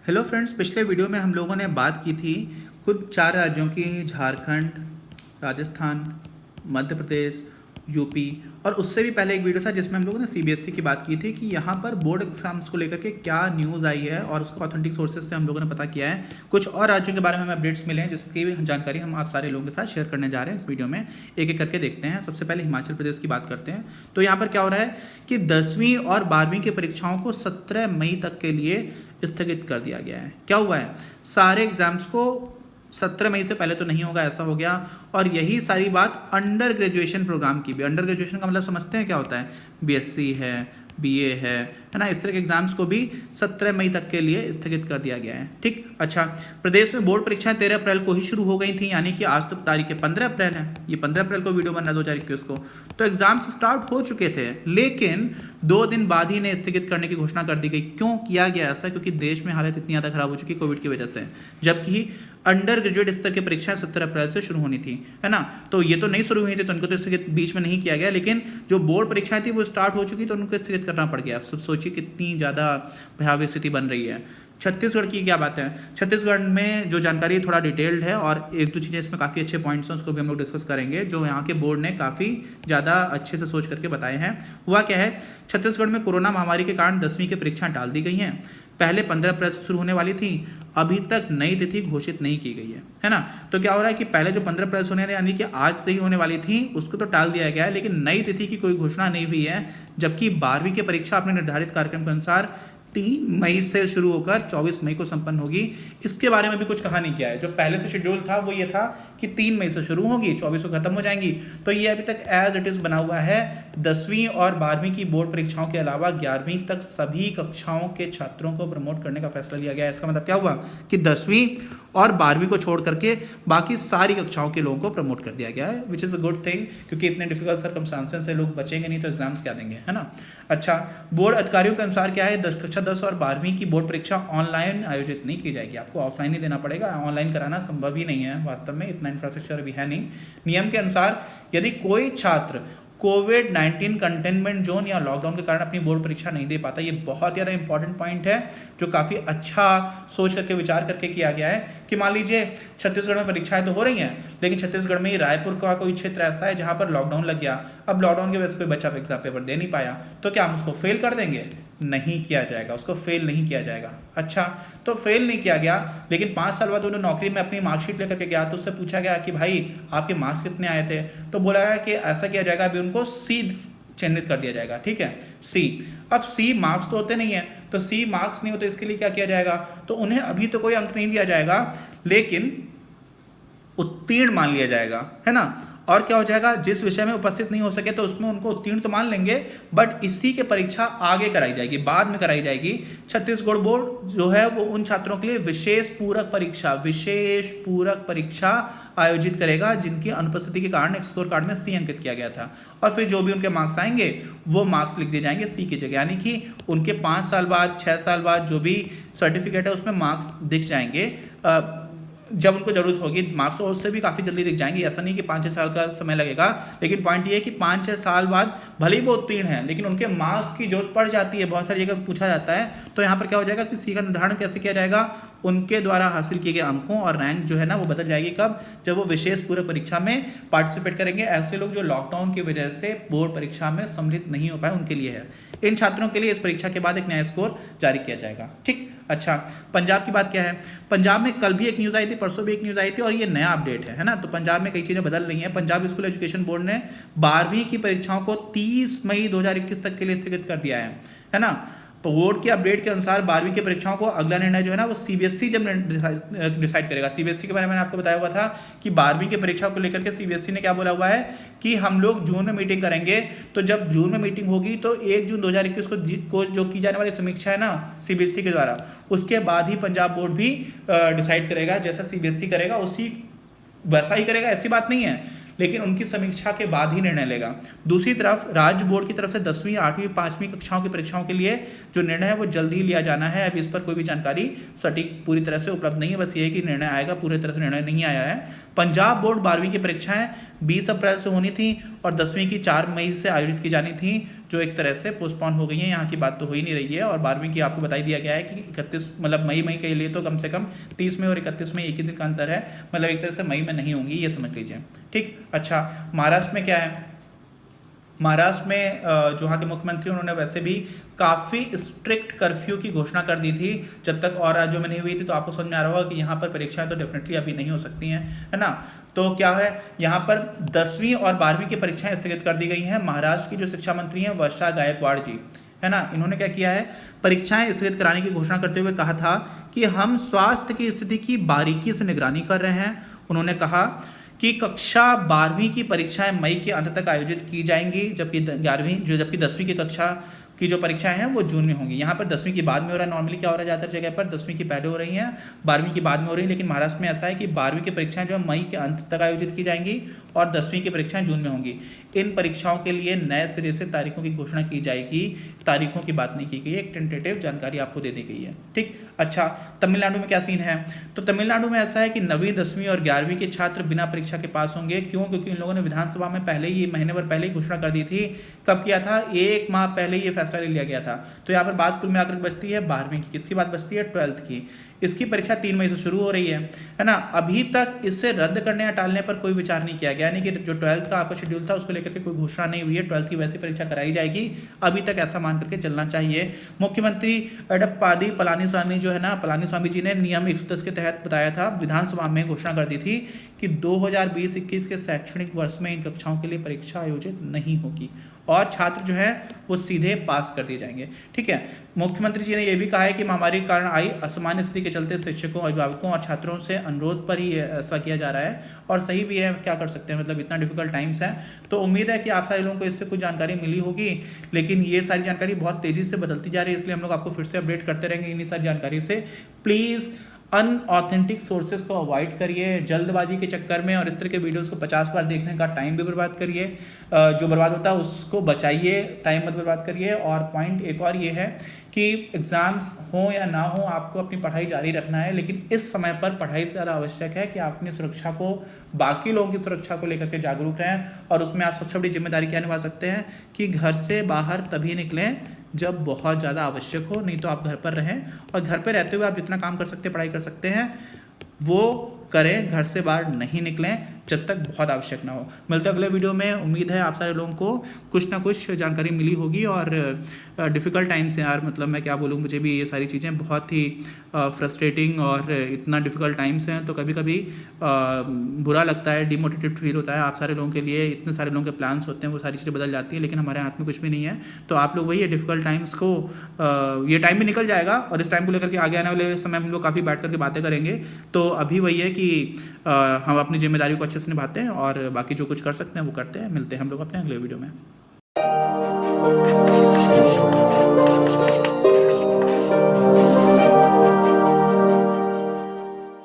Hello friends, पिछले video में हम लोगों ने बात की थी कुछ 4 राज्यों की, झारखंड, राजस्थान, मध्य प्रदेश, यूपी। और उससे भी पहले एक वीडियो था जिसमें हम लोगों ने सीबीएसई की बात की थी कि यहाँ पर बोर्ड एग्जाम्स को लेकर के क्या न्यूज़ आई है और उसको ऑथेंटिक सोर्सेज से हम लोगों ने पता किया है। कुछ और राज्यों के बारे में हमें अपडेट्स मिले हैं जिसकी जानकारी हम आप सारे लोगों के साथ शेयर करने जा रहे हैं इस वीडियो में। एक एक करके देखते हैं। सबसे पहले हिमाचल प्रदेश की बात करते हैं। तो यहाँ पर क्या हो रहा है कि 10वीं और 12वीं की परीक्षाओं को 17 मई तक के लिए स्थगित कर दिया गया है। क्या हुआ है, सारे एग्जाम्स को 17 मई से पहले तो नहीं होगा, ऐसा हो गया। और यही सारी बात अंडर ग्रेजुएशन प्रोग्राम की भी। अंडर ग्रेजुएशन का मतलब समझते हैं क्या होता है, बीएससी है, बीए है ना, इस तरह के एग्जाम्स को भी 17 मई तक के लिए स्थगित कर दिया गया है। ठीक, अच्छा। प्रदेश में बोर्ड परीक्षाएं 13 अप्रैल को ही शुरू हो गई थी, यानी कि आज तो तारीख 15 अप्रैल है। ये 15 अप्रैल को वीडियो बना 2021 को, तो एग्जाम्स स्टार्ट हो चुके थे, लेकिन 2 दिन बाद ही ने स्थगित करने की घोषणा कर दी गई। क्यों किया गया ऐसा? क्योंकि देश में हालत इतनी ज़्यादा खराब हो चुकी कोविड की वजह से, जबकि अंडर ग्रेजुएट स्तर की परीक्षाएं 17 अप्रैल से शुरू होनी थी, है ना। तो ये तो नहीं शुरू हुई थी, तो उनको तो स्थगित बीच में नहीं किया गया, लेकिन जो बोर्ड परीक्षाएं थी वो स्टार्ट हो चुकी, तो उनको स्थगित करना पड़ गया। आप सब सोचिए कितनी ज़्यादा भयावह स्थिति बन रही है। छत्तीसगढ़ की क्या बात है, छत्तीसगढ़ में जो जानकारी थोड़ा डिटेल्ड है और एक दो चीज़ें इसमें काफ़ी अच्छे पॉइंट्स हैं, उसको भी हम लोग डिस्कस करेंगे, जो यहाँ के बोर्ड ने काफ़ी ज़्यादा अच्छे से सोच करके बताए हैं। हुआ क्या है, छत्तीसगढ़ में कोरोना महामारी के कारण 10वीं की परीक्षाएं टाल दी गई हैं। पहले 15 अप्रैल से शुरू होने वाली थी, अभी तक नई तिथि घोषित नहीं की गई है ना। तो क्या हो रहा है कि पहले जो 15 अप्रैल से होने यानी कि आज से ही होने वाली थी, उसको तो टाल दिया गया है, लेकिन नई तिथि की कोई घोषणा नहीं हुई है। जबकि 12वीं की परीक्षा अपने निर्धारित कार्यक्रम के अनुसार 3 मई से शुरू होकर 24 मई को संपन्न होगी। इसके बारे में भी कुछ कहा नहीं किया है। जो पहले से शेड्यूल था वो ये था कि 3 मई से शुरू होगी, 24 को खत्म हो जाएंगी। तो ये अभी तक एज इट इज बना हुआ है। 10वीं और 12वीं की बोर्ड परीक्षाओं के अलावा 11वीं तक सभी कक्षाओं के छात्रों को प्रमोट करने का फैसला लिया गया है। इसका मतलब क्या हुआ कि 10वीं और 12वीं को छोड़ करके बाकी सारी कक्षाओं के लोगों को प्रमोट कर दिया गया है, which is a good thing, क्योंकि इतने डिफिकल्ट सर्कमस्टांसेस से लोग बचेंगे नहीं तो एग्जाम्स क्या देंगे, है ना। अच्छा, बोर्ड अधिकारियों के अनुसार क्या है, कक्षा 10 और 12वीं की बोर्ड परीक्षा ऑनलाइन आयोजित नहीं की जाएगी। आपको ऑफलाइन ही देना पड़ेगा, ऑनलाइन कराना संभव ही नहीं है वास्तव में, इतना इंफ्रास्ट्रक्चर अभी है नहीं। नियम के अनुसार यदि कोई छात्र कोविड-19 कंटेनमेंट जोन या लॉकडाउन के कारण अपनी बोर्ड परीक्षा नहीं दे पाता, ये बहुत ज़्यादा इंपॉर्टेंट पॉइंट है जो काफ़ी अच्छा सोच करके विचार करके किया गया है। कि मान लीजिए छत्तीसगढ़ में परीक्षाएं तो हो रही हैं, लेकिन छत्तीसगढ़ में ही रायपुर का कोई क्षेत्र ऐसा है जहां पर लॉकडाउन लग गया। अब लॉकडाउन की वजह से कोई बच्चा एग्जाम पेपर दे नहीं पाया, तो क्या हम उसको फेल कर देंगे? नहीं किया जाएगा, उसको फेल नहीं किया जाएगा। अच्छा, तो फेल नहीं किया गया, लेकिन 5 साल बाद उन्होंने नौकरी में अपनी मार्कशीट लेकर के गया, तो उससे पूछा गया कि भाई आपके मार्क्स कितने आए थे? तो बोला गया कि ऐसा किया जाएगा, अभी उनको सी चिन्हित कर दिया जाएगा। ठीक है, सी। अब सी मार्क्स तो होते नहीं है, तो सी मार्क्स नहीं होते, इसके लिए क्या किया जाएगा? तो उन्हें अभी तो कोई अंक नहीं दिया जाएगा, लेकिन उत्तीर्ण मान लिया जाएगा, है ना। और क्या हो जाएगा, जिस विषय में उपस्थित नहीं हो सके तो उसमें उनको उत्तीर्ण तो मान लेंगे, बट इसी की परीक्षा आगे कराई जाएगी, बाद में कराई जाएगी। छत्तीसगढ़ बोर्ड जो है वो उन छात्रों के लिए विशेष पूरक परीक्षा आयोजित करेगा जिनकी अनुपस्थिति के कारण एक स्कोर कार्ड में सी अंकित किया गया था, और फिर जो भी उनके मार्क्स आएंगे वो मार्क्स लिख दिए जाएंगे सी की जगह, यानी कि उनके 5 साल बाद 6 साल बाद जो भी सर्टिफिकेट है उसमें मार्क्स दिख जाएंगे। जब उनको जरूरत होगी मार्क्स, तो उससे भी काफ़ी जल्दी दिख जाएंगे। ऐसा नहीं कि 5-6 साल का समय लगेगा, लेकिन पॉइंट ये है कि 5-6 साल बाद भले ही वो उत्तीर्ण है, लेकिन उनके मार्क्स की जरूरत पड़ जाती है, बहुत सारी जगह पूछा जाता है। तो यहाँ पर क्या हो जाएगा कि सी का निर्धारण कैसे किया जाएगा, उनके द्वारा हासिल किए गए अंकों और रैंक जो है ना वो बदल जाएगी। कब? जब वो विशेष पूरक परीक्षा में पार्टिसिपेट करेंगे। ऐसे लोग जो लॉकडाउन की वजह से बोर्ड परीक्षा में सम्मिलित नहीं हो पाए, उनके लिए है। इन छात्रों के लिए इस परीक्षा के बाद एक नया स्कोर जारी किया जाएगा। ठीक, अच्छा। पंजाब की बात क्या है, पंजाब में कल भी एक न्यूज़ आई थी, परसों भी एक न्यूज़ आई थी, और ये नया अपडेट है ना। तो पंजाब में कई चीज़ें बदल रही हैं। पंजाब स्कूल एजुकेशन बोर्ड ने 12वीं की परीक्षाओं को 30 मई 2021 तक के लिए स्थगित कर दिया है ना। तो बोर्ड के अपडेट के अनुसार 12वीं की परीक्षाओं को अगला निर्णय जो है ना वो सीबीएसई जब डिसाइड करेगा। सीबीएसई के बारे में मैंने आपको बताया हुआ था कि 12वीं की परीक्षा को लेकर के सीबीएसई ने क्या बोला हुआ है कि हम लोग जून में मीटिंग करेंगे। तो जब जून में मीटिंग होगी तो 1 जून 2021 को जो की जाने वाली समीक्षा है ना सीबीएसई के द्वारा, उसके बाद ही पंजाब बोर्ड भी डिसाइड करेगा। जैसा सीबीएसई करेगा उसी वैसा ही करेगा, ऐसी बात नहीं है, लेकिन उनकी समीक्षा के बाद ही निर्णय लेगा। दूसरी तरफ राज्य बोर्ड की तरफ से 10वीं, 8वीं, 5वीं कक्षाओं की परीक्षाओं के लिए जो निर्णय है वो जल्दी ही लिया जाना है। अभी इस पर कोई भी जानकारी सटीक पूरी तरह से उपलब्ध नहीं है, बस ये है कि निर्णय आएगा, पूरी तरह से निर्णय नहीं आया है। पंजाब बोर्ड 12वीं की परीक्षाएं 20 अप्रैल से होनी थी और 10वीं की 4 मई से आयोजित की जानी थी। जो एक तरह से पोस्टपोन हो गई हैं। यहाँ की बात तो हो ही नहीं रही है। और 12वीं की आपको बताई दिया गया है कि 31 मतलब मई के लिए तो कम से कम 30 में और 31 में एक ही दिन का अंतर है, मतलब एक तरह से मई में नहीं होंगी, ये समझ लीजिए। ठीक, अच्छा महाराष्ट्र में क्या है? महाराष्ट्र में जो वहाँ के मुख्यमंत्री उन्होंने वैसे भी काफ़ी स्ट्रिक्ट कर्फ्यू की घोषणा कर दी थी, जब तक और राज्यों में नहीं हुई थी। तो आपको समझ में आ रहा होगा कि यहाँ पर परीक्षाएं तो डेफिनेटली अभी नहीं हो सकती हैं, है ना। तो क्या है, यहाँ पर 10वीं और 12वीं की परीक्षाएं स्थगित कर दी गई हैं। महाराष्ट्र की जो शिक्षा मंत्री हैं वर्षा गायकवाड़ जी, है ना, इन्होंने क्या किया है, परीक्षाएं स्थगित कराने की घोषणा करते हुए कहा था कि हम स्वास्थ्य की स्थिति की बारीकी से निगरानी कर रहे हैं। उन्होंने कहा कि कक्षा 12वीं की परीक्षाएं मई के अंत तक आयोजित की जाएंगी, जबकि 10वीं की कक्षा की जो परीक्षाएं हैं वो जून में होंगी। यहाँ पर 10वीं की बाद में हो रहा है, नॉर्मली क्या हो रहा है ज़्यादातर जगह पर 10वीं की पहले हो रही हैं, 12वीं की बाद में हो रही है। लेकिन महाराष्ट्र में ऐसा है कि 12वीं की परीक्षाएं जो मई के अंत तक आयोजित की जाएंगी और 10वीं की परीक्षाएं जून में होंगी। इन परीक्षाओं के लिए नए सिरे से तारीखों की घोषणा की जाएगी, तारीखों की बात नहीं की गई है, एक टेंटेटिव जानकारी आपको दे दी गई है। ठीक, अच्छा तमिलनाडु में क्या सीन है? तो तमिलनाडु में ऐसा है कि 9वीं 10वीं और 11वीं के छात्र बिना परीक्षा के पास होंगे। क्यों? क्योंकि इन लोगों ने विधानसभा में पहले ही महीने भर पहले ही घोषणा कर दी थी। कब किया था? 1 माह पहले ये फैसला ले लिया गया था। तो यहाँ पर बात कुल मिलाकर बचती है 12वीं की, किसकी बात बचती है? 12th की। इसकी परीक्षा 3 मई से शुरू हो रही है ना। अभी तक इसे रद्द करने या टालने पर कोई विचार नहीं किया गया, यानी कि जो 12th का आपका शेड्यूल था उसको लेकर के कोई घोषणा नहीं हुई है। 12th की वैसी परीक्षा कराई जाएगी, अभी तक ऐसा मान करके चलना चाहिए। मुख्यमंत्री एडप्पाडी पलानीस्वामी जो है ना, पलानीस्वामी जी ने नियम 110 के तहत बताया था, विधानसभा में घोषणा कर दी थी कि 2020-21 के शैक्षणिक वर्ष में इन कक्षाओं के लिए परीक्षा आयोजित नहीं होगी और छात्र जो है वो सीधे पास कर दिए जाएंगे। ठीक है, मुख्यमंत्री जी ने यह भी कहा है कि महामारी के कारण आई असामान्य स्थिति के चलते शिक्षकों, अभिभावकों और छात्रों से अनुरोध पर ही ऐसा किया जा रहा है और सही भी है, क्या कर सकते हैं, मतलब इतना डिफिकल्ट टाइम्स है। तो उम्मीद है कि आप सारे लोगों को इससे कुछ जानकारी मिली होगी, लेकिन ये सारी जानकारी बहुत तेजी से बदलती जा रही है, इसलिए हम लोग आपको फिर से अपडेट करते रहेंगे इन्हीं सारी जानकारी से। प्लीज़ अनऑथेंटिक सोर्सेज को अवॉइड करिए जल्दबाजी के चक्कर में, और इस तरह के वीडियोस को 50 बार देखने का टाइम भी बर्बाद करिए, जो बर्बाद होता है उसको बचाइए, टाइम मत बर्बाद करिए। और पॉइंट एक और ये है कि एग्जाम्स हो या ना हो आपको अपनी पढ़ाई जारी रखना है, लेकिन इस समय पर पढ़ाई से ज़्यादा आवश्यक है कि आप अपनी सुरक्षा को, बाकी लोगों की सुरक्षा को लेकर के जागरूक रहें। और उसमें आप सबसे बड़ी जिम्मेदारी क्या निभा सकते हैं कि घर से बाहर तभी निकलें जब बहुत ज़्यादा आवश्यक हो, नहीं तो आप घर पर रहें और घर पर रहते हुए आप जितना काम कर सकते हैं, पढ़ाई कर सकते हैं, वो करें, घर से बाहर नहीं निकलें जब तक बहुत आवश्यक ना हो। मिलते हैं अगले वीडियो में। उम्मीद है आप सारे लोगों को कुछ ना कुछ जानकारी मिली होगी। और डिफ़िकल्ट टाइम्स हैं यार, मतलब मैं क्या बोलूँ, मुझे भी ये सारी चीज़ें बहुत ही फ्रस्ट्रेटिंग और इतना डिफ़िकल्ट टाइम्स हैं, तो कभी कभी बुरा लगता है, डिमोटिवेटेड फील होता है। आप सारे लोगों के लिए इतने सारे लोगों के प्लान्स होते हैं, वो सारी चीज़ें बदल जाती हैं, लेकिन हमारे हाथ में कुछ भी नहीं है। तो आप लोग वही है, डिफ़िकल्ट टाइम्स को, ये टाइम भी निकल जाएगा और इस टाइम को लेकर के आगे आने वाले समय हम लोग काफ़ी बैठ करके बातें करेंगे। तो अभी वही है कि हम अपनी जिम्मेदारी को अच्छे से निभाते हैं और बाकी जो कुछ कर सकते हैं वो करते हैं। मिलते हैं हम लोग अपने अगले वीडियो में।